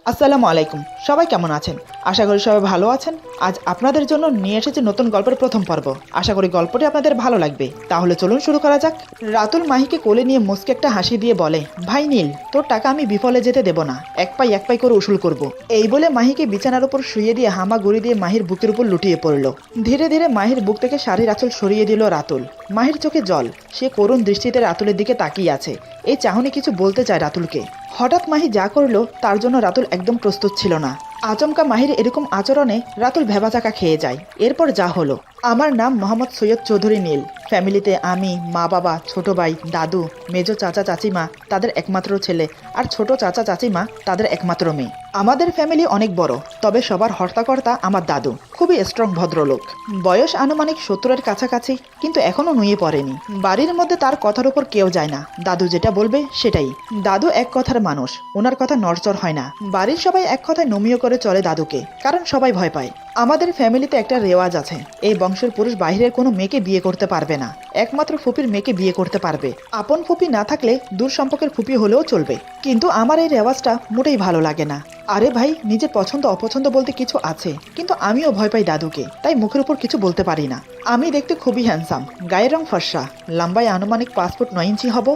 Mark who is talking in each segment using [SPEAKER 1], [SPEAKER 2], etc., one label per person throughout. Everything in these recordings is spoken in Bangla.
[SPEAKER 1] আসসালামু আলাইকুম। সবাই কেমন আছেন? আশা করি সবাই ভালো আছেন। আজ আপনাদের জন্য নিয়ে এসেছি নতুন গল্পের প্রথম পর্ব। আশা করি গল্পটি আপনাদের ভালো লাগবে। তাহলে চলুন শুরু করা যাক। রাতুল মাহিকে কোলে নিয়ে মুচকে একটা হাসি দিয়ে বলে, ভাই নীল, তোর টাকা আমি বিফলে যেতে দেব না। এক পাই করে উসুল করব। এই বলে মাহিকে বিছানার উপর শুয়ে দিয়ে হামা গুড়ি দিয়ে মাহির বুকের উপর লুটিয়ে পড়ল। ধীরে ধীরে মাহির বুক থেকে শাড়ির আঁচল সরিয়ে দিল রাতুল। মাহির চোখে জল। সে করুণ দৃষ্টিতে রাতুলের দিকে তাকিয়ে আছে। এই চাহনি কিছু বলতে চায় রাতুলকে। হঠাৎ মাহি যা করলো তার জন্য রাতুল একদম প্রস্তুত ছিল না। আচমকা মাহির এরকম আচরণে রাতুল ভেবাচাকা খেয়ে যায়। এরপর যা হলো। আমার নাম মোহাম্মদ সৈয়দ চৌধুরী নীল। ফ্যামিলিতে আমি, মা বাবা, ছোট ভাই, দাদু, মেজো চাচা চাচিমা তাদের একমাত্র ছেলে, আর ছোট চাচা চাচিমা তাদের একমাত্র মেয়ে। আমাদের ফ্যামিলি অনেক বড়, তবে সবার হর্তাকর্তা আমার দাদু। খুবই স্ট্রং ভদ্রলোক। বয়স আনুমানিক 70-এর কাছাকাছি, কিন্তু এখনো নুয়ে পড়েনি। বাড়ির মধ্যে তার কথার উপর কেউ যায় না। দাদু যেটা বলবে সেটাই। দাদু এক কথার মানুষ, ওনার কথা নড়চড় হয় না। বাড়ির সবাই এক কথায় নমিও করে চলে দাদুকে, কারণ সবাই ভয় পায়। আমাদের ফ্যামিলিতে একটা রেওয়াজ আছে, এই বংশের পুরুষ বাইরের কোনো মেয়েকে বিয়ে করতে পারবে না। একমাত্র ফুপির মেয়েকে বিয়ে করতে পারবে। আপন ফুপি না থাকলে দূর সম্পর্কের ফুপি হলেও চলবে। কিন্তু আমার এই রেওয়াজটা মোটেই ভালো লাগে না। আরে ভাই, নিজের পছন্দ অপছন্দ বলতে কিছু আছে, কিন্তু আমিও ভয় পাই দাদুকে, তাই মুখের উপর কিছু বলতে পারি না। আমি দেখতে খুবই হ্যান্ডসাম, গায়ের রং ফর্সা, লম্বায় আনুমানিক 5 ফুট 9 ইঞ্চি হব।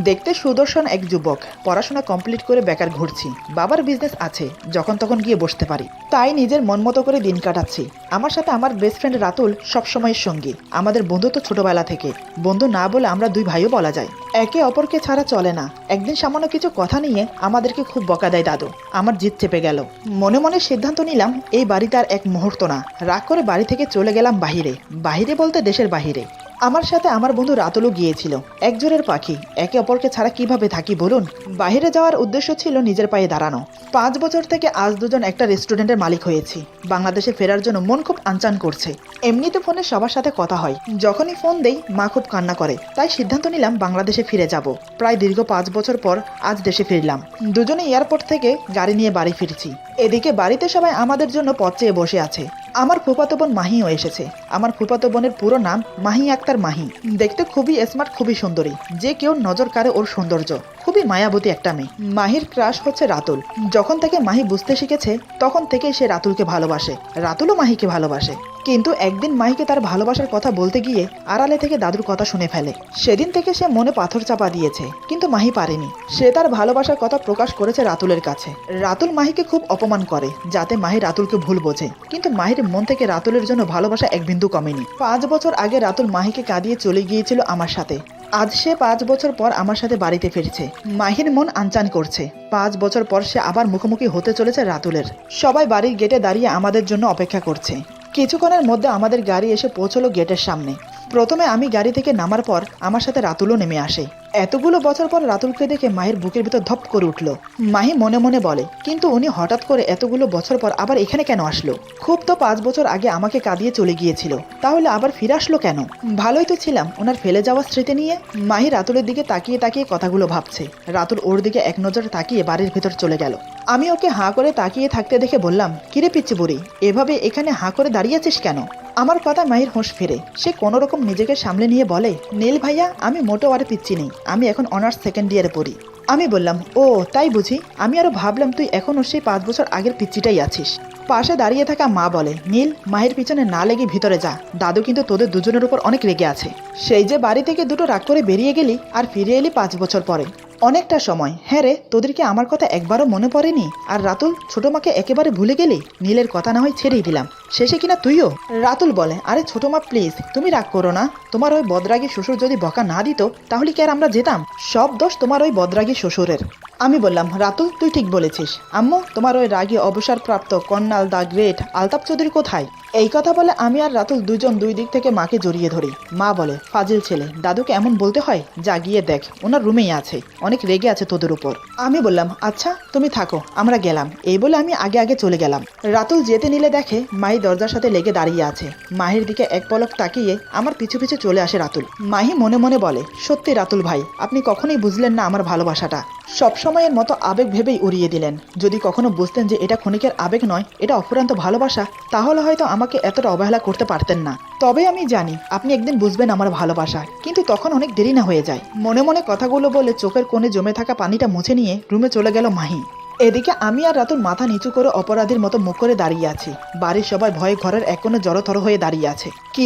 [SPEAKER 1] দেখতে সুদর্শন এক যুবক। পড়াশোনা কমপ্লিট করে বেকার ঘুরছি। বাবার বিজনেস আছে, যখন তখন গিয়ে বসতে পারি, তাই নিজের মন মতো করে দিন কাটাচ্ছি। আমার সাথে আমার বেস্ট ফ্রেন্ড রাতুল সবসময়ের সঙ্গী। আমাদের বন্ধুত্ব ছোটবেলা থেকে। বন্ধু না বলে আমরা দুই ভাইও বলা যায়। একে অপরকে ছাড়া চলে না। একদিন সামান্য কিছু কথা নিয়ে আমাদেরকে খুব বকা দেয় দাদু। আমার জিদ চেপে গেল। মনে মনে সিদ্ধান্ত নিলাম এই বাড়িতে আর এক মুহূর্ত না। রাগ করে বাড়ি থেকে চলে গেলাম বাহিরে। বাহিরে বলতে দেশের বাহিরে। আমার সাথে আমার বন্ধু রাতুলও গিয়েছিল। এক জোড়ের পাখি। একে অপরকে ছাড়া কিভাবে থাকি বলুন? বাহিরে যাওয়ার উদ্দেশ্য ছিল নিজের পায়ে দাঁড়ানো। 5 বছর থেকে আজ দুজন একটা রেস্টুরেন্টের মালিক হয়েছি। বাংলাদেশে ফেরার জন্য মন খুব আনচান করছে। এমনিতে ফোনে সবার সাথে কথা হয়। যখনই ফোন দেই মা খুব কান্না করে। তাই সিদ্ধান্ত নিলাম বাংলাদেশে ফিরে যাব। প্রায় দীর্ঘ 5 বছর পর আজ দেশে ফিরলাম। দুজনে এয়ারপোর্ট থেকে গাড়ি নিয়ে বাড়ি ফিরছি। এদিকে বাড়িতে সবাই আমাদের জন্য পথ চেয়ে বসে আছে। আমার ফুফাতো বোন মাহিও এসেছে। আমার ফুফাতো বোনের পুরো নাম মাহি আক্তার মাহি। দেখতে খুবই স্মার্ট, খুবই সুন্দরী। যে কেউ নজর কাড়ে ওর সৌন্দর্য। খুবই মায়াবতী একটা মেয়ে। মাহির ক্রাশ হচ্ছে রাতুল। যখন থেকে মাহি বুঝতে শিখেছে তখন থেকেই সে রাতুলকে ভালোবাসে। রাতুলও মাহিকে ভালোবাসে। কিন্তু একদিন মাহিকে তার ভালোবাসার কথা বলতে গিয়ে আড়ালে থেকে দাদুর কথা শুনে ফেলে। সেদিন থেকে সে মনে পাথর চাপা দিয়েছে, কিন্তু মাহি পারেনি। সে তার ভালোবাসার কথা প্রকাশ করেছে রাতুলের কাছে। রাতুল মাহিকে খুব অপমান করে, যাতে মাহি রাতুলকে ভুল বোঝে। কিন্তু মাহির মন থেকে রাতুলের জন্য ভালোবাসা এক বিন্দু কমেনি। 5 বছর আগে রাতুল মাহিকে কাঁদিয়ে চলে গিয়েছিল আমার সাথে। আজ সে 5 বছর পর আমার সাথে বাড়িতে ফিরছে। মাহির মন আনচান করছে। 5 বছর পর সে আবার মুখোমুখি হতে চলেছে রাতুলের। সবাই বাড়ির গেটে দাঁড়িয়ে আমাদের জন্য অপেক্ষা করছে। কিছুক্ষণের মধ্যে আমাদের গাড়ি এসে পৌঁছলো গেটের সামনে। প্রথমে আমি গাড়ি থেকে নামার পর আমার সাথে রাতুলও নেমে আসে। এতগুলো বছর পর রাতুলকে দেখে মাহির বুকের ভিতর ধপ করে উঠল। মাহি মনে মনে বলে, কিন্তু উনি হঠাৎ করে এতগুলো বছর পর আবার এখানে কেন আসলো? খুব তো 5 বছর আগে আমাকে কাঁদিয়ে চলে গিয়েছিল, তাহলে আবার ফিরে আসলো কেন? ভালোই তো ছিলাম ওনার ফেলে যাওয়া স্মৃতি নিয়ে। মাহি রাতুলের দিকে তাকিয়ে তাকিয়ে কথাগুলো ভাবছে। রাতুল ওর দিকে এক নজর তাকিয়ে বাড়ির ভেতর চলে গেল। আমি ওকে হাঁ করে তাকিয়ে থাকতে দেখে বললাম, কিরে পিচ্ছি বুড়ি, এভাবে এখানে হাঁ করে দাঁড়িয়ে আছিস কেন? আমার কথা মাহির হোঁশ ফেরে। সে কোনো রকম নিজেকে সামলে নিয়ে বলে, নীল ভাইয়া, আমি মোটেও আর পিচ্ছি নেই। আমি এখন অনার্স 2nd ইয়ারে পড়ি। আমি বললাম, ও তাই বুঝি? আমি আরো ভাবলাম তুই এখনও সেই 5 বছর আগের পিচ্চিটাই আছিস। পাশে দাঁড়িয়ে থাকা মা বলে, নীল, মাহির পিছনে না লেগে ভিতরে যা। দাদু কিন্তু তোদের দুজনের উপর অনেক রেগে আছে। সেই যে বাড়ি থেকে দুটো রাগ করে বেরিয়ে গেলি, আর ফিরে এলি 5 বছর পরে। অনেকটা সময়। হ্যাঁ রে, তোদেরকে আমার কথা একবারও মনে পড়েনি? আর রাতুল, ছোট মাকে একেবারে ভুলে গেলি? নীলের কথা না হয় ছেড়েই দিলাম, শেষে কিনা তুইও? রাতুল বলে, আরে ছোট মা প্লিজ, তুমি রাগ করো না। তোমার ওই বদরাগী শ্বশুর যদি বকা না দিত তাহলে কি আর আমরা যেতাম? সব দোষ তোমার ওই বদরাগী শ্বশুরের। আমি বললাম, রাতুল তুই ঠিক বলেছিস। আম্মু, তোমার ওই রাগী অবসরপ্রাপ্ত কর্নাল দ্য গ্রেট আলতাফ চৌধুরী কোথায়? এই কথা বলে আমি আর রাতুল দুজন দুই দিক থেকে মাকে জড়িয়ে ধরি। মা বলে, ফাজিল ছেলে, দাদুকে এমন বলতে হয়? যা গিয়ে দেখ, ওনার রুমেই আছে, অনেক রেগে আছে তোদের উপর। আমি বললাম, আচ্ছা তুমি থাকো, আমরা গেলাম। এই বলে আমি আগে আগে চলে গেলাম। রাতুল যেতে নিলে দেখে মাহি দরজার সাথে লেগে দাঁড়িয়ে আছে। মাহির দিকে এক পলক তাকিয়ে আমার পিছু পিছু চলে আসে রাতুল। মাহি মনে মনে বলে, সত্যি রাতুল ভাই, আপনি কখনোই বুঝলেন না আমার ভালোবাসাটা। সবসময়ের মতো আবেগ ভেবেই উড়িয়ে দিলেন। যদি কখনো বুঝতেন যে এটা ক্ষণিকের আবেগ নয়, এটা অফুরন্ত ভালোবাসা, তাহলে হয়তো আমাকে এতটা অবহেলা করতে পারতেন না। তবে আমি জানি আপনি একদিন বুঝবেন আমার ভালোবাসা, কিন্তু তখন অনেক দেরি না হয়ে যায়। মনে মনে কথাগুলো বলে চোখের কোণে জমে থাকা পানিটা মুছে নিয়ে রুমে চলে গেল মাহি। এদিকে আমি আর রাতুল মাথা নিচু করে অপরাধীর মতো মুখ করে দাঁড়িয়ে আছি। বাড়ির সবাই ভয়ে ঘরের এক কোণে জড়োথর হয়ে দাঁড়িয়ে আছে। কি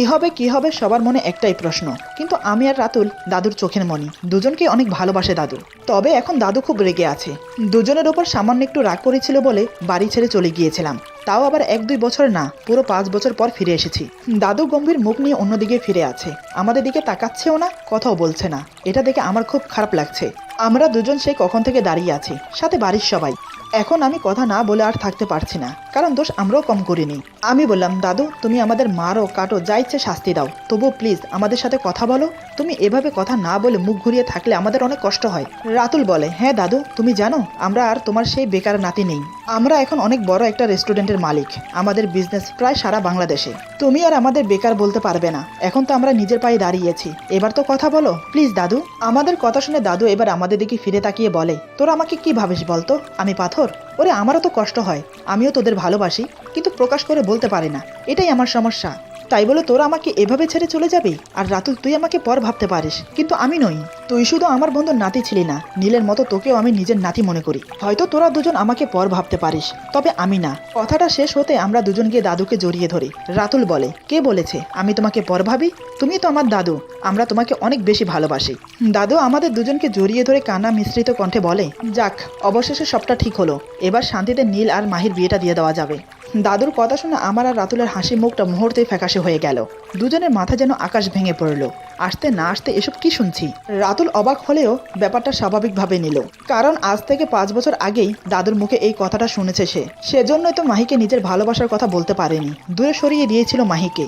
[SPEAKER 1] হবে সবার মনে একটাই প্রশ্ন। কিন্তু আমি আর রাতুল দাদুর চোখের মণি, দুজনকে অনেক ভালোবাসে দাদু। তবে এখন দাদু খুব রেগে আছে। দুজনের ওপর সামান্য একটু রাগ করেছিল বলে বাড়ি ছেড়ে চলে গিয়েছিলাম, তাও আবার 1-2 বছর না, পুরো 5 বছর পর ফিরে এসেছি। দাদু গম্ভীর মুখ নিয়ে অন্যদিকে ফিরে আছে, আমাদের দিকে তাকাচ্ছেও না, কথাও বলছে না। এটা দেখে আমার খুব খারাপ লাগছে। আমরা দুজন সেই কখন থেকে দাঁড়িয়ে আছি, সাথে বাড়ির সবাই। এখন আমি কথা না বলে আর থাকতে পারছি না, কারণ দোষ আমরাও কম করিনি। আমি বললাম, দাদু তুমি আমাদের মারো কাটো যা ইচ্ছে শাস্তি দাও, তবুও প্লিজ আমাদের সাথে কথা বলো। তুমি এভাবে কথা না বলে মুখ ঘুরিয়ে থাকলে আমাদের অনেক কষ্ট হয়। রাতুল বলে, হ্যাঁ দাদু তুমি জানো আমরা আর তোমার সেই বেকার নাতি নেই। আমরা এখন অনেক বড় একটা রেস্টুরেন্টের মালিক, আমাদের বিজনেস প্রায় সারা বাংলাদেশে। তুমি আর আমাদের বেকার বলতে পারবে না, এখন তো আমরা নিজের পায়ে দাঁড়িয়েছি, এবার তো কথা বলো প্লিজ দাদু। আমাদের কথা শুনে দাদু এবার আমাদের দিকে ফিরে তাকিয়ে বলে, তোরা আমাকে কি ভাবিস বলতো, আমি পাথর? ওরে আমারও তো কষ্ট হয়, আমিও তোদের ভালোবাসি, কিন্তু প্রকাশ করে বলতে পারি না, এটাই আমার সমস্যা। তাই বলে তোরা আমাকে এভাবে ছেড়ে চলে যাবি? আর রাতুল তুই আমাকে পর ভাবতে পারিস, কিন্তু আমি নই। তুই শুধু আমার বন্ধুর নাতি ছিলি না, নীলের মতো তোকেও আমি নিজের নাতি মনে করি। হয়তো তোরা দুজন আমাকে পর ভাবতে পারিস, তবে আমি না। কথাটা শেষ হতে আমরা দুজন গিয়ে দাদুকে জড়িয়ে ধরি। রাতুল বলে, কে বলেছে আমি তোমাকে পর ভাবি? তুমি তো আমার দাদু, আমরা তোমাকে অনেক বেশি ভালোবাসি। দাদু আমাদের দুজনকে জড়িয়ে ধরে কান্না মিশ্রিত কণ্ঠে বলে, যাক অবশেষে সবটা ঠিক হলো, এবার শান্তিতে নীল আর মাহির বিয়েটা দিয়ে দেওয়া যাবে। দাদুর কথা শুনে আমার আর রাতুলের হাসি মুখটা মুহূর্তেই ফ্যাকাশে হয়ে গেল। দুজনের মাথা যেন আকাশ ভেঙে পড়ল। আসতে না আসতে এসব কি শুনছি। রাতুল অবাক হলেও ব্যাপারটা স্বাভাবিকভাবে নিল, কারণ আজ থেকে 5 বছর আগেই দাদুর মুখে এই কথাটা শুনেছে সে। সেজন্যই তো মাহিকে নিজের ভালোবাসার কথা বলতে পারেনি, দূরে সরিয়ে দিয়েছিল মাহিকে।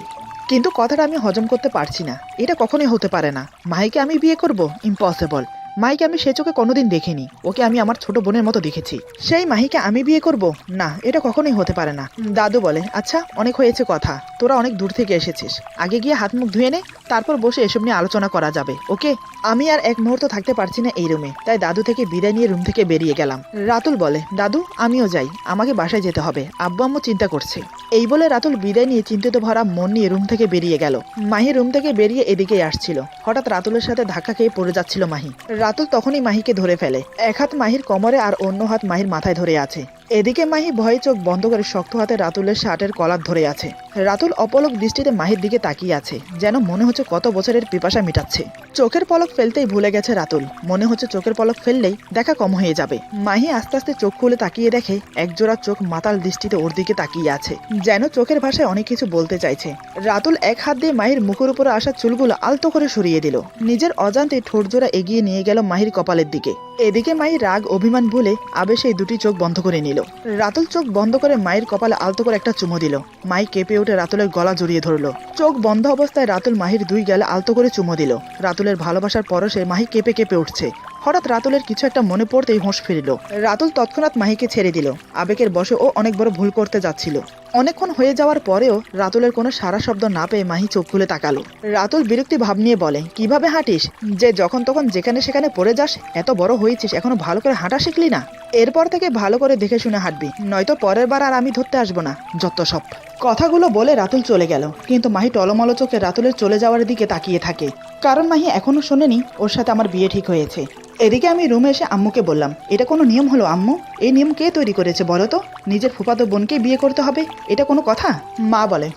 [SPEAKER 1] কিন্তু কথাটা আমি হজম করতে পারছি না, এটা কখনোই হতে পারে না। মাহিকে আমি বিয়ে করব? ইম্পসিবল। মাহিকে আমি সে চোখে কোনোদিন দেখিনি, ওকে আমি আমার ছোট বোনের মতো দেখেছি। সেই মাহিকে আমি বিয়ে করব? না, এটা কখনোই হতে পারে না। দাদু বলে, আচ্ছা অনেক হয়েছে কথা, তোরা অনেক দূর থেকে এসেছিস, আগে গিয়ে হাত মুখ ধুয়ে নে, তারপর বসে এসব নিয়ে আলোচনা করা যাবে, ওকে? আমি আর এক মুহূর্ত থাকতে পারছি না এই রুমে, তাই দাদু থেকে বিদায় নিয়ে রুম থেকে বেরিয়ে গেলাম। রাতুল বলে, দাদু আমিও যাই, আমাকে বাসায় যেতে হবে, আব্বু আম্মু চিন্তা করছে। এই বলে রাতুল বিদায় নিয়ে চিন্তিত ভরা মন নিয়ে রুম থেকে বেরিয়ে গেল। মাহি রুম থেকে বেরিয়ে এদিকেই আসছিল, হঠাৎ রাতুলের সাথে ধাক্কা খেয়ে পড়ে যাচ্ছিল মাহি। রাতুল তখনই মাহিকে ধরে ফেলে, এক হাত মাহির কোমরে আর অন্য হাত মাহির মাথায় ধরে আছে। এদিকে মাহি ভয়ে চোখ বন্ধ করে শক্ত হাতে রাতুলের শার্টের কলার ধরে আছে। রাতুল অপলক দৃষ্টিতে মাহির দিকে তাকিয়ে আছে, যেন মনে হচ্ছে কত বছরের পিপাসা মিটাচ্ছে। চোখের পলক ফেলতেই ভুলে গেছে রাতুল, মনে হচ্ছে চোখের পলক ফেললেই দেখা কম হয়ে যাবে। মাহি আস্তে আস্তে চোখ খুলে তাকিয়ে দেখে একজোড়া চোখ মাতাল দৃষ্টিতে ওর দিকে তাকিয়ে আছে, যেন চোখের ভাষায় অনেক কিছু বলতে চাইছে। রাতুল এক হাত দিয়ে মাহির মুখের উপরে আসা চুলগুলো আলতো করে সরিয়ে দিল, নিজের অজান্তে ঠোঁটজোড়া এগিয়ে নিয়ে গেল মাহির কপালের দিকে। এদিকে মাহি রাগ অভিমান ভুলে আবেশে দুটি চোখ বন্ধ করে নিল। রাতুল চোখ বন্ধ করে মায়ের কপালে আলতো করে একটা চুমু দিল। মাই কেঁপে উঠে রাতুলের গলা জড়িয়ে ধরলো। চোখ বন্ধ অবস্থায় রাতুল মাহির দুই গালে আলতো করে চুমু দিল। রাতুলের ভালোবাসার পরশে মাহি কেঁপে কেঁপে উঠছে। হঠাৎ রাতুলের কিছু একটা মনে পড়তেই হোঁশ ফিরল। রাতুল তৎক্ষণাৎ মাহিকে ছেড়ে দিল। আবেগের বশে ও অনেক বড় ভুল করতে যাচ্ছিল। অনেকক্ষণ হয়ে যাওয়ার পরেও রাতুলের কোনো সারা শব্দ না পেয়ে মাহি চোখ খুলে তাকালো। রাতুল বিরক্তি ভাব নিয়ে বলে, কিভাবে হাঁটিস যে যখন তখন যেখানে সেখানে পড়ে যাস? এত বড় হয়েছিস এখনো ভালো করে হাঁটা শিখলি না? এরপর থেকে ভালো করে দেখে শুনে হাঁটবি, নয়তো পরের বার আর আমি ধরতে আসবো না, যত সব। কথাগুলো বলে রাতুল চলে গেল, কিন্তু মাহি টলমলো চোখে রাতুলের চলে যাওয়ার দিকে তাকিয়ে থাকে, কারণ মাহি এখনো শোনেনি ওর সাথে আমার বিয়ে ঠিক হয়েছে। এদিকে আমি রুমে এসে আম্মুকে বললাম, এটা কোনো নিয়ম হলো আম্মু? এই নিয়ম কে তৈরি করেছে বলো তো? নিজের ফুফাতো বোনকে বিয়ে করতে হবে, এটা কোনো কথা? মা বলে,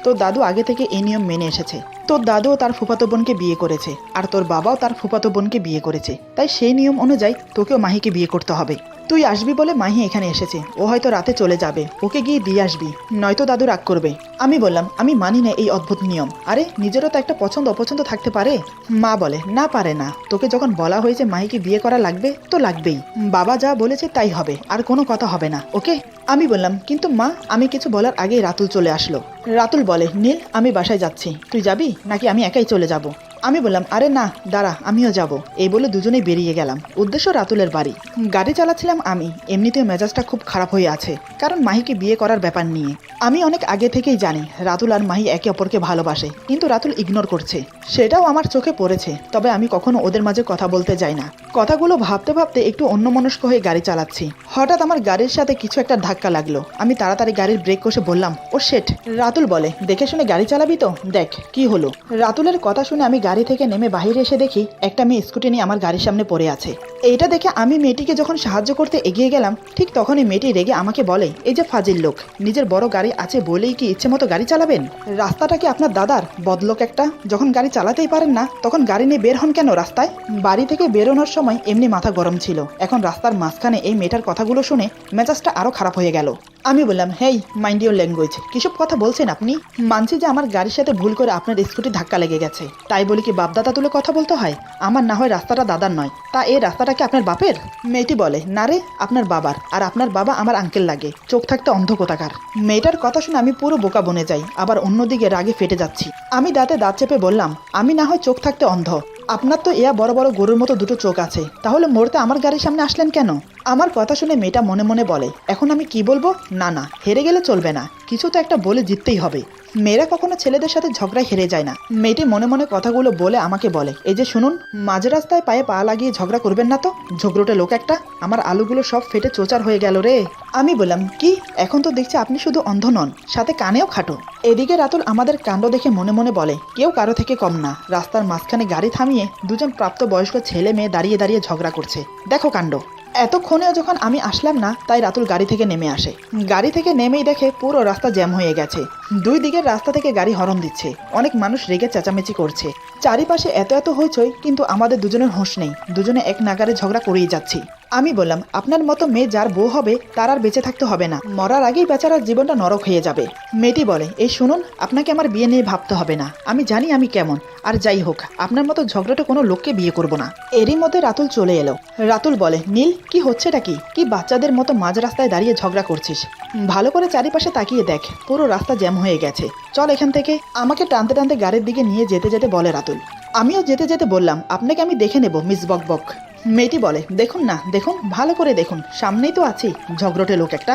[SPEAKER 1] তোর দাদু আগে থেকে এই নিয়ম মেনে এসেছে। তোর দাদুও তার ফুফাতো বোনকে বিয়ে করেছে, আর তোর বাবাও তার ফুফাতো বোনকে বিয়ে করেছে, তাই সেই নিয়ম অনুযায়ী তোকেও মাহিকে বিয়ে করতে হবে। তুই আসবি বলে মাহি এখানে এসেছে, ও হয়তো রাতে চলে যাবে, ওকে গিয়ে দিয়ে আসবি, নয়তো দাদু রাগ করবে। আমি বললাম, আমি মানি না এই অদ্ভুত নিয়ম। আরে নিজেরও তো একটা পছন্দ অপছন্দ থাকতে পারে। মা বলে, না পারে না, তোকে যখন বলা হয়েছে মাহিকে বিয়ে করা লাগবে তো লাগবেই, বাবা যা বলেছে তাই হবে, আর কোনো কথা হবে না, ওকে? আমি বললাম, কিন্তু মা, আমি কিছু বলার আগেই রাতুল চলে আসলো। রাতুল বলে, নীল আমি বাসায় যাচ্ছি, তুই যাবি নাকি আমি একাই চলে যাব? আমি বললাম, আরে না দাঁড়া, আমিও যাব। এই বলে দুজনেই বেরিয়ে গেলাম, উদ্দেশ্য রাতুলের বাড়ি। গাড়ি চালাচ্ছিলাম আমি, এমনিতেও মেজাজটা খুব খারাপ হয়ে আছে, কারণ মাহিকে বিয়ে করার ব্যাপার নিয়ে। আমি অনেক আগে থেকেই জানি রাতুল আর মাহি একে অপরকে ভালোবাসে, কিন্তু রাতুল ইগনোর করছে, সেটাও আমার চোখে পড়েছে। তবে আমি কখনো ওদের মাঝে কথা বলতে যাই না, কথাগুলো ভাবতে ভাবতে একটু অন্যমনস্ক হয়ে গাড়ি চালাচ্ছি। হঠাৎ আমার গাড়ির সাথে কিছু একটা ধাক্কা লাগলো। আমি তাড়াতাড়ি গাড়ির ব্রেক কষে বললাম, ও শেট। রাতুল বলে, দেখে শুনে গাড়ি চালাবি তো, দেখ কি হলো। রাতুলের কথা শুনে আমি গাড়ি থেকে নেমে বাইরে এসে দেখি একটা মেয়ে স্কুটি নিয়ে আমার গাড়ির সামনে পড়ে আছে। এইটা দেখে আমি মেয়েটিকে যখন সাহায্য করতে এগিয়ে গেলাম, ঠিক তখনই মেয়েটি রেগে আমাকে বলে, এই যে ফাজিল লোক, নিজের বড় গাড়ি আছে বলেই কি ইচ্ছে মতো গাড়ি চালাবেন? রাস্তাটা কি আপনার দাদার? বদলোক একটা, যখন গাড়ি চালাতেই পারেন না তখন গাড়ি নিয়ে বের হন কেন রাস্তায়? বাড়ি থেকে বেরোনোর সময় এমনি মাথা গরম ছিল, এখন রাস্তার মাঝখানে এই মেয়েটার কথাগুলো শুনে মেজাজটা আরো খারাপ হয়ে গেল। আমি বললাম, হেই মাইন্ড ইউর ল্যাঙ্গুয়েজ, কিসব কথা বলছেন আপনি? মানছি যে আমার গাড়ির সাথে ভুল করে আপনার স্কুটি ধাক্কা লেগে গেছে, তাই বলি কি বাপদাদা তুলে কথা বলতে হয়? আমার না হয় রাস্তাটা দাদার নয়, তা এই রাস্তাটা কি আপনার বাপের? মেয়েটি বলে, না রে, আপনার বাবার, আর আপনার বাবা আমার আঙ্কেল লাগে, চোখ থাকতে অন্ধ কোথাকার। মেয়েটার কথা শুনে আমি পুরো বোকা বনে যাই, আবার অন্যদিকে রাগে ফেটে যাচ্ছি। আমি দাঁতে দাঁত চেপে বললাম, আমি না হয় চোখ থাকতে অন্ধ, আপনার তো এয়া বড় বড় গরুর মতো দুটো চোখ আছে, তাহলে মরতে আমার গাড়ির সামনে আসলেন কেন? আমার কথা শুনে মেয়েটা মনে মনে বলে, এখন আমি কি বলবো? না না, হেরে গেলে চলবে না, কিছু তো একটা বলে জিততেই হবে। মেয়েরা কখনো ছেলেদের সাথে ঝগড়ায় হেরে যায় না। মেয়েটি মনে মনে কথাগুলো বলে আমাকে বলে, এই যে শুনুন, মাঝ রাস্তায় পায়ে পা লাগিয়ে ঝগড়া করবেন না তো, ঝগড়োটে লোক একটা। আমার আলুগুলো সব ফেটে চোচার হয়ে গেল রে। আমি বললাম, কি? এখন তো দেখছি আপনি শুধু অন্ধ নন, সাথে কানেও খাটো। এদিকে রাতুল আমাদের কাণ্ড দেখে মনে মনে বলে, কেউ কারো থেকে কম না। রাস্তার মাঝখানে গাড়ি থামিয়ে দুজন প্রাপ্তবয়স্ক ছেলে মেয়ে দাঁড়িয়ে দাঁড়িয়ে ঝগড়া করছে, দেখো কাণ্ড। এতক্ষণেও যখন আমি আসলাম না, তাই রাতুল গাড়ি থেকে নেমে আসে। গাড়ি থেকে নেমেই দেখে পুরো রাস্তা জ্যাম হয়ে গেছে। দুই দিকের রাস্তা থেকে গাড়ি হর্ন দিচ্ছে, অনেক মানুষ রেগে চেঁচামেচি করছে। চারিপাশে এত এত হইচই, কিন্তু আমাদের দুজনের হোঁশ নেই, দুজনে এক নাগারে ঝগড়া করেই যাচ্ছি। আমি বললাম, আপনার মতো মেয়ে যার বউ হবে তার আর বেঁচে থাকতে হবে না, মরার আগেই বেচারার জীবনটা নরক হয়ে যাবে। মেয়েটি বলে, এই শুনুন, আপনাকে আমার বিয়ে নিয়ে ভাবতে হবে না, আমি জানি আমি কেমন, আর যাই হোক আপনার মতো ঝগড়াটা কোনো লোককে বিয়ে করব না। এরই মধ্যে রাতুল চলে এলো। রাতুল বলে, নীল কি হচ্ছেটা কি? কি বাচ্চাদের মতো মাঝ রাস্তায় দাঁড়িয়ে ঝগড়া করছিস? ভালো করে চারিপাশে তাকিয়ে দেখ, পুরো রাস্তা জ্যাম হয়ে গেছে, চল এখান থেকে। আমাকে টানতে টানতে গাড়ির দিকে নিয়ে যেতে যেতে বলে রাতুল। আমিও যেতে যেতে বললাম, আপনাকে আমি দেখে নেব মিস বকবক। মেয়েটি বলে, দেখুন না, দেখুন ভালো করে দেখুন, সামনেই তো আছি, ঝগড়টে লোক একটা।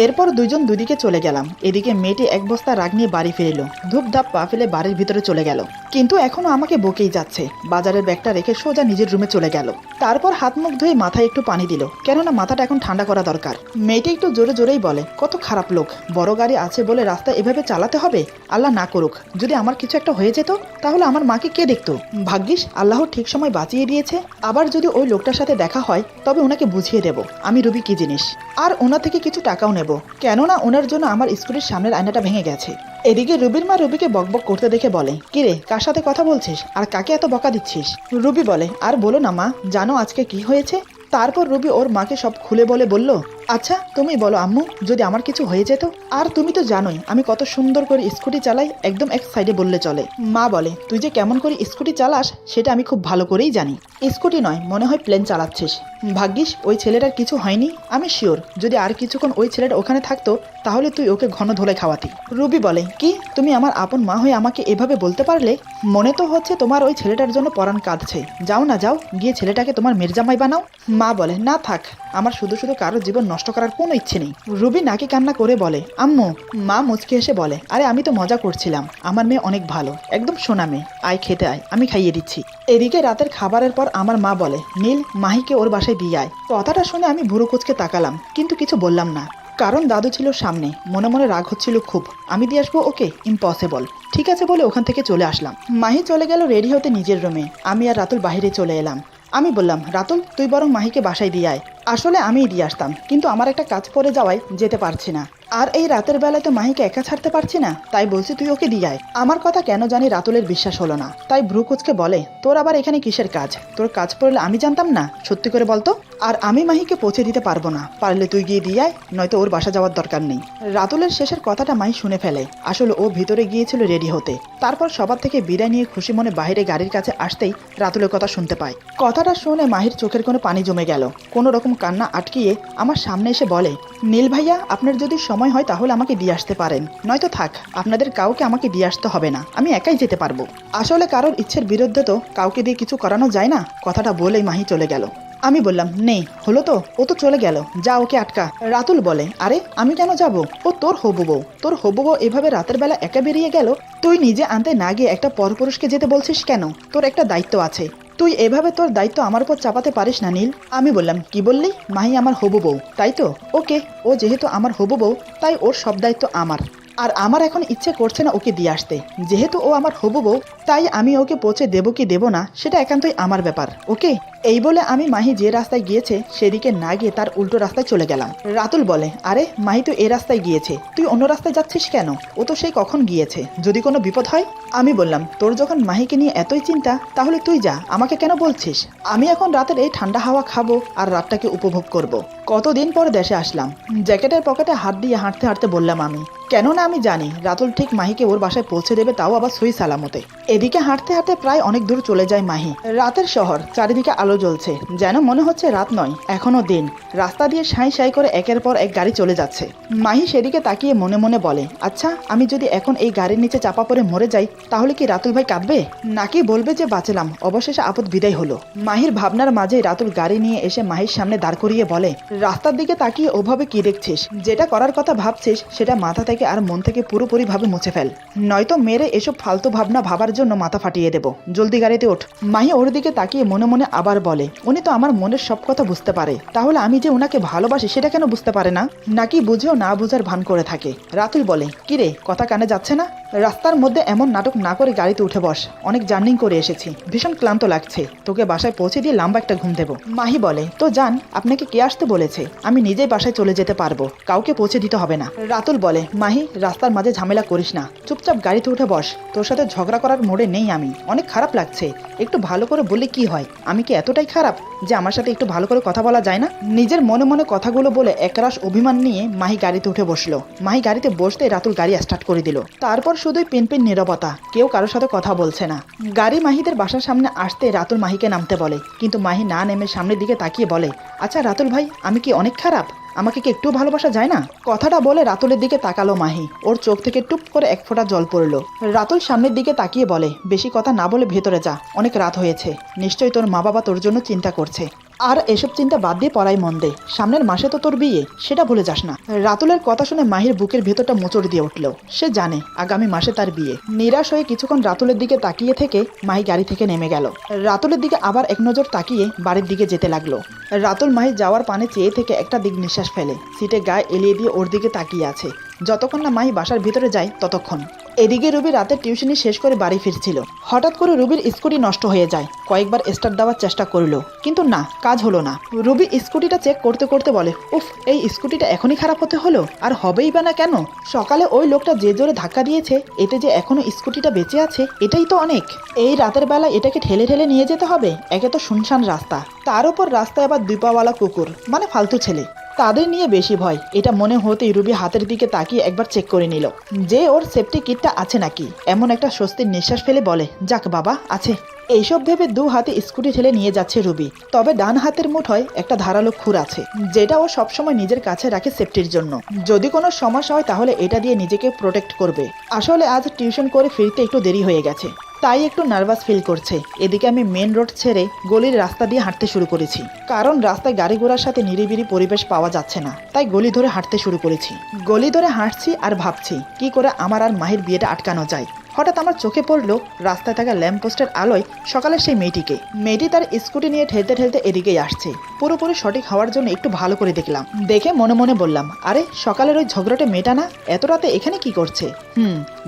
[SPEAKER 1] এরপর দুইজন দুদিকে চলে গেলাম। এদিকে মেয়েটি এক বস্তা রাগ নিয়ে বাড়ি ফিরল, ধূপধাপ পা ফেলে বাড়ির ভিতরে চলে গেল, কিন্তু এখনো আমাকে বকেই যাচ্ছে। বাজারের ব্যাগটা রেখে সোজা নিজের রুমে চলে গেল। তারপর হাত মুখ ধুয়ে মাথায় একটু পানি দিল, কেননা মাথাটা এখন ঠান্ডা করা দরকার। মেয়েটি একটু জোরে জোরেই বলে, কত খারাপ লোক, বড় গাড়ি আছে বলে রাস্তা এভাবে চালাতে হবে? আল্লাহ না করুক, যদি আমার কিছু একটা হয়ে যেত তাহলে আমার মাকে কে দেখতো? ভাগ্যিস আল্লাহ ঠিক সময় বাঁচিয়ে দিয়েছে। আবার যদি ওই লোকটার সাথে দেখা হয় তবে ওনাকে বুঝিয়ে দেব আমি রুবি কি জিনিস, আর ওনার থেকে কিছু টাকাও নেব, কেননা ওনার জন্য আমার স্কুটির সামনের আয়নাটা ভেঙে গেছে। এদিকে রুবির মা রুবিকে বকবক করতে দেখে বলে, কিরে কার সাথে কথা বলছিস আর কাকে এত বকা দিচ্ছিস? রুবি বলে, আর বলো না মা, জানো আজকে কি হয়েছে? তারপর রুবি ওর মাকে সব খুলে বলল, আচ্ছা তুমি বলো আম্মু, যদি আমার কিছু হয়ে যেত? আর তুমি তো জানোই আমি কত সুন্দর করে স্কুটি চালাই, একদম এক সাইডে বললে চলে। মা বলে, তুই যে কেমন করে স্কুটি চালাস সেটা আমি খুব ভালো করেই জানি। স্কুটি নয়, মনে হয় প্লেন চালাচ্ছিস। ভাগ্যিস ওই ছেলেটার কিছু হয়নি। আমি শিওর যদি আর কিছুক্ষণ ওই ছেলেটা ওখানে থাকতো তাহলে তুই ওকে ঘন ধোলে খাওয়াতি। রুবি বলে, কি তুমি আমার আপন মা হয়ে আমাকে এভাবে বলতে পারলে? মনে তো হচ্ছে তোমার ওই ছেলেটার জন্য পরাণ কাঁদছে। যাও না যাও, গিয়ে ছেলেটাকে তোমার মির্জামাই বানাও। মা বলে, না থাক, আমার শুধু শুধু কারো জীবন নষ্ট করার কোনো ইচ্ছে নেই। রুবি নাকি কান্না করে বলে, আম্মু। মা মুচকি এসে বলে, আরে আমি তো মজা করছিলাম, আমার মেয়ে অনেক ভালো, একদম সোনা মেয়ে, আয় খেতে আয়, আমি খাইয়ে দিচ্ছি। এদিকে রাতের খাবারের পর আমার মা বলে, নীল মাহিকে ওর বাসায় দিয়ে আয়। কথাটা শুনে আমি ভুরু কুচকে তাকালাম, কিন্তু কিছু বললাম না, কারণ দাদু ছিল সামনে। মনে মনে রাগ হচ্ছিল খুব, আমি দিয়ে আসবো ওকে? ইম্পসিবল। ঠিক আছে বলে ওখান থেকে চলে আসলাম। মাহি চলে গেল রেডি হতে নিজের রুমে, আমি আর রাতুল বাইরে চলে এলাম। আমি বললাম, রাতুল তুই বরং মাহিকে বাসায় দিয়ে আয়। আসলে আমিই দিয়ে আসতাম, কিন্তু আমার একটা কাজ পড়ে যাওয়ায় যেতে পারছি না, আর এই রাতের বেলায় তো মাহিকে একা ছাড়তে পারছি না, তাই বলছি তুই ওকে দিয়ে আয়। আমার কথা কেন জানি রাতুলের বিশ্বাস হলো না, তাই ভ্রু কুচকে বলে, তোর আবার এখানে কিসের কাজ? তোর কাজ পড়লে আমি জানতাম না? সত্যি করে বলতো। আর আমি মাহিকে পৌঁছে দিতে পারবো না, পারলে তুই গিয়ে দিয়ে আয়, নয়তো ওর বাসা যাওয়ার দরকার নেই। রাতুলের শেষের কথাটা মাহি শুনে ফেলে। আসলে ও ভিতরে গিয়েছিল রেডি হতে। তারপর সবার থেকে বিদায় নিয়ে খুশি মনে বাইরে গাড়ির কাছে আসতেই রাতুলের কথা শুনতে পায়। কথাটা শুনে মাহির চোখের কোনো পানি জমে গেল। কোনো রকম কান্না আটকিয়ে আমার সামনে এসে বলে, নীল ভাইয়া, আপনার যদি সময় হয় তাহলে আমাকে দিয়ে আসতে পারেন, নয়তো থাক, আপনাদের কাউকে আমাকে দিয়ে আসতে হবে না, আমি একাই যেতে পারবো। আসলে কারোর ইচ্ছের বিরুদ্ধে তো কাউকে দিয়ে কিছু করানো যায় না। কথাটা বলেই মাহি চলে গেল। আমি বললাম, নেই হলো তো, ও তো চলে গেল, যা ওকে আটকা। রাতুল বলে, আরে আমি কেন যাব? ও তোর হবু বউ, তোর হবু বউ এভাবে রাতের বেলা একা বেরিয়ে গেল, তুই নিজে আনতে না গিয়ে একটা পরপুরুষকে যেতে বলছিস কেন? তোর একটা দায়িত্ব আছে। তুই এভাবে তোর দায়িত্ব আমার উপর চাপাতে পারিস না নীল। আমি বললাম, কি বললি? মাহি আমার হবু বউ, তাই তো? ওকে, ও যেহেতু আমার হবু বউ তাই ওর সব দায়িত্ব আমার। আর আমার এখন ইচ্ছে করছে না ওকে দিয়ে আসতে। যেহেতু ও আমার হবু বউ তাই আমি ওকে পৌঁছে দেবো কি দেবো না সেটা একান্তই আমার ব্যাপার। ওকে। এই বলে আমি মাহি যে রাস্তায় গিয়েছে সেদিকে না গিয়ে তার উল্টো রাস্তায় চলে গেলাম। রাতুল বলে, আরে মাহি তো এই রাস্তায় গিয়েছে, তুই অন্য রাস্তায় যাচ্ছিস কেন? ও তো সেই কখন গিয়েছে, যদি কোনো বিপদ হয়। আমি বললাম, তোর যখন মাহিকে নিয়ে এতই চিন্তা তাহলে তুই যা, আমাকে কেন বলছিস? আমি এখন রাতের এই ঠান্ডা হাওয়া খাবো আর রাতটাকে উপভোগ করব। কতদিন পর দেশে আসলাম। জ্যাকেটের পকেটে হাত দিয়ে হাঁটতে হাঁটতে বললাম আমি, কেননা আমি জানি রাতুল ঠিক মাহিকে ওর বাসায় পৌঁছে দেবে, তাও আবার সই সালামতে। এদিকে হাঁটতে হাঁটতে প্রায় অনেক দূর চলে যায় মাহি। রাতের শহর, চারিদিকে আলো জ্বলছে, যেন মনে হচ্ছে রাত নয় এখনো দিন। রাস্তা দিয়ে সাঁই সাঁই করে একের পর এক গাড়ি চলে যাচ্ছে। মাহি সেদিকে তাকিয়ে মনে মনে বলে, আচ্ছা আমি যদি এখন এই গাড়ির নিচে চাপা পড়ে মরে যাই তাহলে কি রাতুল ভাই কাঁদবে, নাকি বলবে যে বাঁচলাম, অবশেষে আপদ বিদায় হলো। মাহির ভাবনার মাঝে রাতুল গাড়ি নিয়ে এসে মাহির সামনে দাঁড় করিয়ে বলে, রাস্তার দিকে তাকিয়ে ওভাবে কি দেখছিস? যেটা করার কথা ভাবছিস সেটা মাথা থেকে আর মন থেকে পুরোপুরি ভাবে মুছে ফেল, নয়তো মেরে এসব ফালতু ভাবনা ভাবার জন্য মাথা ফাটিয়ে দেবো। জলদি গাড়িতে ওঠ। মাহি ওর দিকে তাকিয়ে মনে মনে আবার বলে, উনি তো আমার মনের সব কথা বুঝতে পারে, তাহলে আমি যে ওনাকে ভালোবাসি সেটা কেন বুঝতে পারে না? নাকি বুঝেও না বুঝার ভান করে থাকে? রাতুল বলে, কিরে কথা কানে যাচ্ছে না? রাস্তার মধ্যে এমন নাটক না করে গাড়িতে উঠে বস, অনেক জার্নিং করে এসেছি, ভীষণ ক্লান্ত লাগছে, তোকে বাসায় পৌঁছে দিয়ে লম্বা একটা ঘুম দেবো। মাহি বলে, তো যান, আপনাকে কে আসতে বলেছে? আমি নিজেই বাসায় চলে যেতে পারবো, কাউকে পৌঁছে দিতে হবে না। রাতুল বলে, মাহি রাস্তার মাঝে ঝামেলা করিস না, চুপচাপ গাড়িতে উঠে বস, তোর সাথে ঝগড়া করার মোড়ে নেই আমি, অনেক খারাপ লাগছে, একটু ভালো করে বললে কি হয়? আমি কি এতটাই খারাপ যে আমার সাথে একটু ভালো করে কথা বলা যায় না? নিজের মনে মনে কথাগুলো বলে একরাশ অভিমান নিয়ে মাহি গাড়িতে উঠে বসলো। মাহি গাড়িতে বসতে রাতুল গাড়ি স্টার্ট করে দিল। তারপর শুধুই পিনপিন নীরবতা, কেউ কারোর সাথে কথা বলছে না। গাড়ি মাহিদের বাসার সামনে আসতে রাতুল মাহিকে নামতে বলে, কিন্তু মাহি না নেমে সামনের দিকে তাকিয়ে বলে, আচ্ছা রাতুল ভাই, আমি কি অনেক খারাপ? আমাকে কি একটু ভালোবাসা যায় না? কথাটা বলে রাতুলের দিকে তাকালো মাহি, ওর চোখ থেকে টুপ করে এক ফোঁটা জল পড়লো। রাতুল সামনের দিকে তাকিয়ে বলে, বেশি কথা না বলে ভেতরে যা, অনেক রাত হয়েছে, নিশ্চয়ই তোর মা বাবা তোর জন্য চিন্তা করছে। আর এসব চিন্তা বাদ দিয়ে পড়াই মন দে, সামনের মাসে তো তোর বিয়ে, সেটা ভুলে যাস না। রাতুলের কথা শুনে মাহির বুকের ভেতরটা মোচড় দিয়ে উঠল। সে জানে আগামী মাসে তার বিয়ে। নিরাশ হয়ে কিছুক্ষণ রাতুলের দিকে তাকিয়ে থেকে মাহি গাড়ি থেকে নেমে গেল। রাতুলের দিকে আবার এক নজর তাকিয়ে বাড়ির দিকে যেতে লাগলো। রাতুল মাহি যাওয়ার পানে চেয়ে থেকে একটা দিক নিঃশ্বাস ফেলে, সিটে গায়ে এলিয়ে দিয়ে ওর দিকে তাকিয়ে আছে। যতক্ষণ না মাহি বাসার ভিতরে যায় ততক্ষণ। এদিকে রুবি রাতের টিউশনি শেষ করে বাড়ি ফিরছিল। হঠাৎ করে রুবির স্কুটি নষ্ট হয়ে যায়। কয়েকবার স্টার্ট দেওয়ার চেষ্টা করলো, কিন্তু না, কাজ হলো না। রুবি স্কুটিটা চেক করতে করতে বলে, উফ, এই স্কুটিটা এখনই খারাপ হতে হলো, আর হবেই বা না কেন? সকালে ওই লোকটা যে জোরে ধাক্কা দিয়েছে, এতে যে এখনো স্কুটিটা বেঁচে আছে এটাই তো অনেক। এই রাতের বেলা এটাকে ঠেলে ঠেলে নিয়ে যেতে হবে, একে তো শুনশান রাস্তা, তার উপর রাস্তায় আবার দুই পাওয়ালা কুকুর, মানে ফালতু ছেলে, তাদের নিয়ে বেশি ভয়। এটা মনে হতেই রুবি হাতের দিকে তাকিয়ে একবার চেক করে নিল যে ওর সেফটি কিটটা আছে নাকি। এমন একটা স্বস্তির নিঃশ্বাস ফেলে বলে, যাক বাবা, আছে। এইসব ভেবে দু হাতে স্কুটি ঠেলে নিয়ে যাচ্ছে রুবি। তবে ডান হাতের মুঠোয় একটা ধারালো খুর আছে, যেটা ও সবসময় নিজের কাছে রাখে সেফটির জন্য। যদি কোনো সমস্যা হয় তাহলে এটা দিয়ে নিজেকে প্রোটেক্ট করবে। আসলে আজ টিউশন করে ফিরতে একটু দেরি হয়ে গেছে, তাই একটু নার্ভাস ফিল করছে। এদিকে আমি মেন রোড ছেড়ে গলির রাস্তা দিয়ে হাঁটতে শুরু করেছি, কারণ রাস্তায় গাড়ি ঘোড়ার সাথে নিরিবিলি পরিবেশ পাওয়া যাচ্ছে না, তাই গলি ধরে হাঁটতে শুরু করেছি। গলি ধরে হাঁটছি আর ভাবছি কি করে আমার আর মাহির বিয়েটা আটকানো যায়। হঠাৎ আমার চোখে পড়লো রাস্তায় থাকা ল্যাম্পপোস্টের আলোয় সকালের সেই মেয়েটিকে। মেয়েটি তার স্কুটি নিয়ে ঠেলতে ঠেলতে এদিকেই আসছে। পুরোপুরি সঠিক হওয়ার জন্য একটু ভালো করে দেখলাম। দেখে মনে মনে বললাম, আরে সকালের ওই ঝগড়াটে মেয়েটা না, এত রাতে এখানে কি করছে?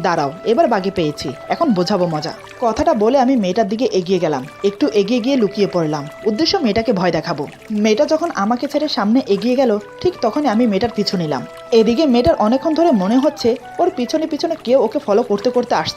[SPEAKER 1] দাঁড়াও, এবার বাগে পেয়েছি, এখন বোঝাবো মজা। কথাটা বলে আমি মেয়েটার দিকে এগিয়ে গেলাম। একটু এগিয়ে গিয়ে লুকিয়ে পড়লাম, উদ্দেশ্য মেয়েটাকে ভয় দেখাবো। মেয়েটা যখন আমাকে ছেড়ে সামনে এগিয়ে গেল, ঠিক তখনই আমি মেয়েটার পিছু নিলাম। এদিকে মেয়েটার অনেকক্ষণ ধরে মনে হচ্ছে ওর পিছনে পিছনে কেউ ওকে ফলো করতে করতে আসছে।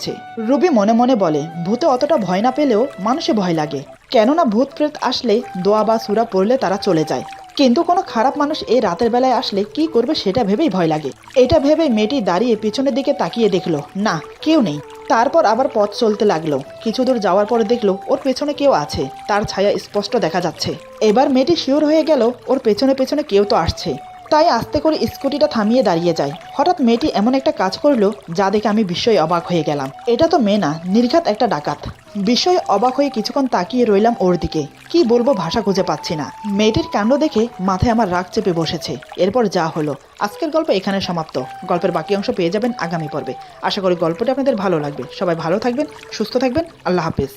[SPEAKER 1] রুবি মনে মনে বলে, ভূতে অতটা ভয় না পেলেও মানুষে ভয় লাগে, কেননা ভূত প্রেত আসলে দোয়া বা সূরা পড়লে তারা চলে যায়, কিন্তু কোনো খারাপ মানুষ এই রাতের বেলায় আসলে কি করবে সেটা ভেবেই ভয় লাগে। এটা ভেবে মেয়েটি দাঁড়িয়ে পিছনের দিকে তাকিয়ে দেখলো, না, কেউ নেই। তারপর আবার পথ চলতে লাগলো। কিছু দূর যাওয়ার পরে দেখলো ওর পেছনে কেউ আছে, তার ছায়া স্পষ্ট দেখা যাচ্ছে। এবার মেয়েটি শিওর হয়ে গেল ওর পেছনে পেছনে কেউ তো আসছে, তাই আস্তে করে স্কুটিটা থামিয়ে দাঁড়িয়ে যায়। হঠাৎ মেয়েটি এমন একটা কাজ করলো যা দেখে আমি বিস্ময়ে অবাক হয়ে গেলাম। এটা তো মেয়ে না, নির্ঘাত একটা ডাকাত। বিস্ময়ে অবাক হয়ে কিছুক্ষণ তাকিয়ে রইলাম ওর দিকে, কি বলবো ভাষা খুঁজে পাচ্ছি না। মেয়েটির কাণ্ড দেখে মাথায় আমার রাগ চেপে বসেছে। এরপর যা হলো, আজকের গল্প এখানে সমাপ্ত। গল্পের বাকি অংশ পেয়ে যাবেন আগামী পর্বে। আশা করি গল্পটি আপনাদের ভালো লাগবে। সবাই ভালো থাকবেন, সুস্থ থাকবেন। আল্লাহ হাফেজ।